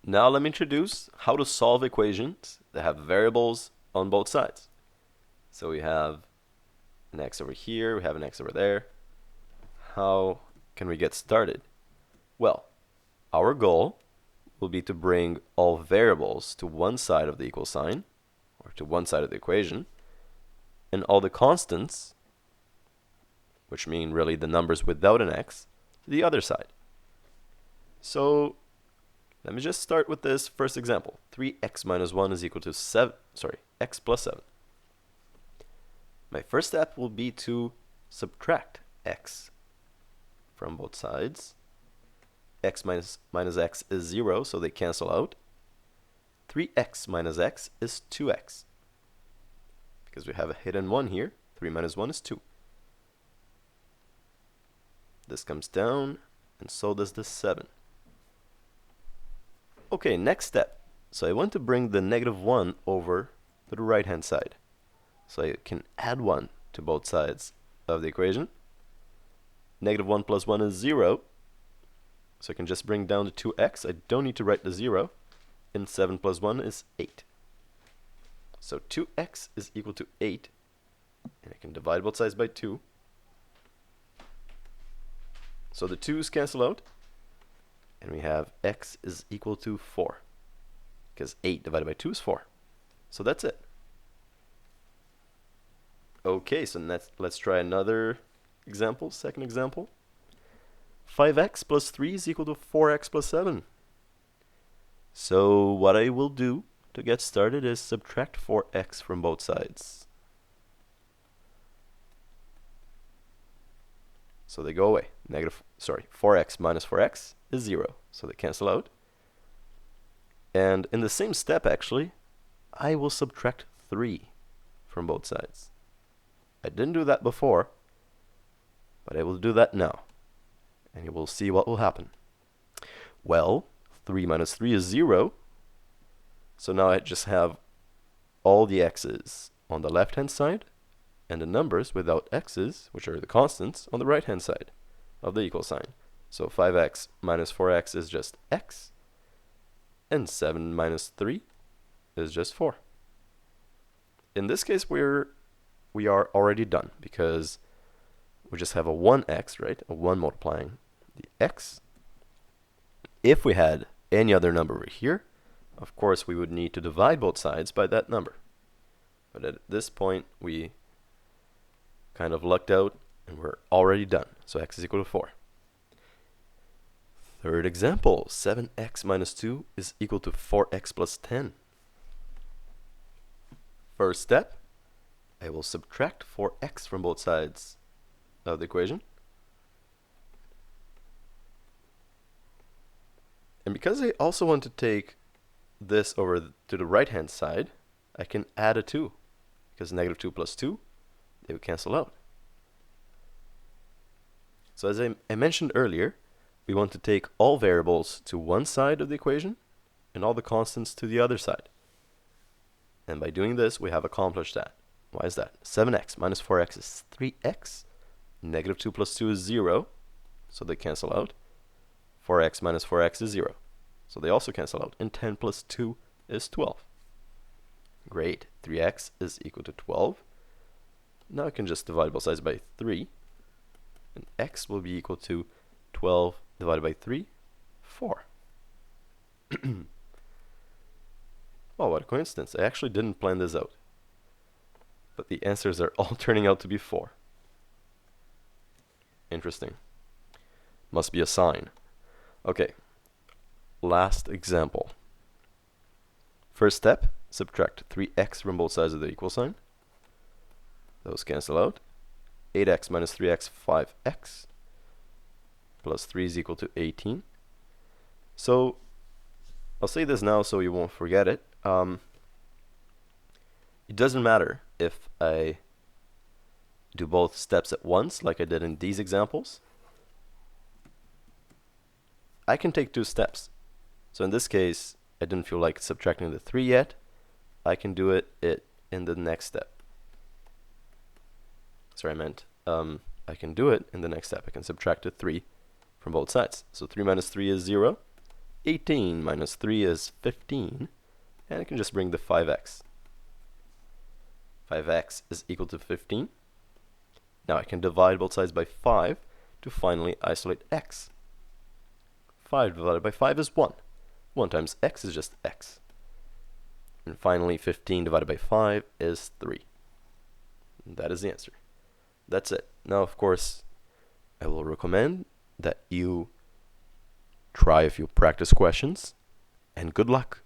Now let me introduce how to solve equations that have variables on both sides. So we have an x over here, we have an x over there. How can we get started? Well, our goal will be to bring all variables to one side of the equal sign, or to one side of the equation, and all the constants, which mean really the numbers without an x, to the other side. So let me just start with this first example. 3x minus 1 is equal to x plus 7. My first step will be to subtract x from both sides. X minus x is 0, so they cancel out. 3x minus x is 2x. Because we have a hidden 1 here, 3 minus 1 is 2. This comes down, and so does the 7. Okay, next step. So I want to bring the negative 1 over to the right-hand side. So I can add 1 to both sides of the equation. Negative 1 plus 1 is 0. So I can just bring down the 2x. I don't need to write the 0. And 7 plus 1 is 8. So 2x is equal to 8. And I can divide both sides by 2. So the 2's cancel out. And we have x is equal to 4. Because 8 divided by 2 is 4. So that's it. Okay, so let's try another example, second example. 5x plus 3 is equal to 4x plus 7. So what I will do to get started is subtract 4x from both sides. So they go away. 4x minus 4x is 0. So they cancel out. And in the same step, actually, I will subtract 3 from both sides. I didn't do that before, but I will do that now. And you will see what will happen. Well, 3 minus 3 is 0. So now I just have all the x's on the left-hand side and the numbers without x's, which are the constants, on the right-hand side of the equal sign. So 5x minus 4x is just x, and 7 minus 3 is just 4. In this case, we are already done because we just have a 1x, right? A 1 multiplying the x. If we had any other number over here, of course, we would need to divide both sides by that number. But at this point, we kind of lucked out and we're already done. So x is equal to 4. Third example, 7x minus 2 is equal to 4x plus 10. First step, I will subtract 4x from both sides of the equation. And because I also want to take this over to the right-hand side, I can add a 2. Because negative 2 plus 2, they would cancel out. So as I mentioned earlier, we want to take all variables to one side of the equation and all the constants to the other side. And by doing this, we have accomplished that. Why is that? 7x minus 4x is 3x. Negative 2 plus 2 is 0, so they cancel out. 4x minus 4x is 0, so they also cancel out. And 10 plus 2 is 12. Great. 3x is equal to 12. Now I can just divide both sides by 3. And x will be equal to 12 divided by 3, 4. Oh, what a coincidence. I actually didn't plan this out. But the answers are all turning out to be 4. Interesting. Must be a sign. Okay. Last example. First step, subtract 3x from both sides of the equal sign. Those cancel out. 8x minus 3x, 5x. Plus 3 is equal to 18. So, I'll say this now so you won't forget it. It doesn't matter if I do both steps at once, like I did in these examples. I can take 2 steps. So in this case, I didn't feel like subtracting the 3 yet. I can do it in the next step. Sorry, I meant I can do it in the next step. I can subtract the 3 from both sides. So 3 minus 3 is 0. 18 minus 3 is 15. And I can just bring the 5x. 5x is equal to 15. Now I can divide both sides by 5 to finally isolate x. 5 divided by 5 is 1. 1 times x is just x. And finally, 15 divided by 5 is 3. And that is the answer. That's it. Now, of course, I will recommend that you try a few practice questions, and good luck.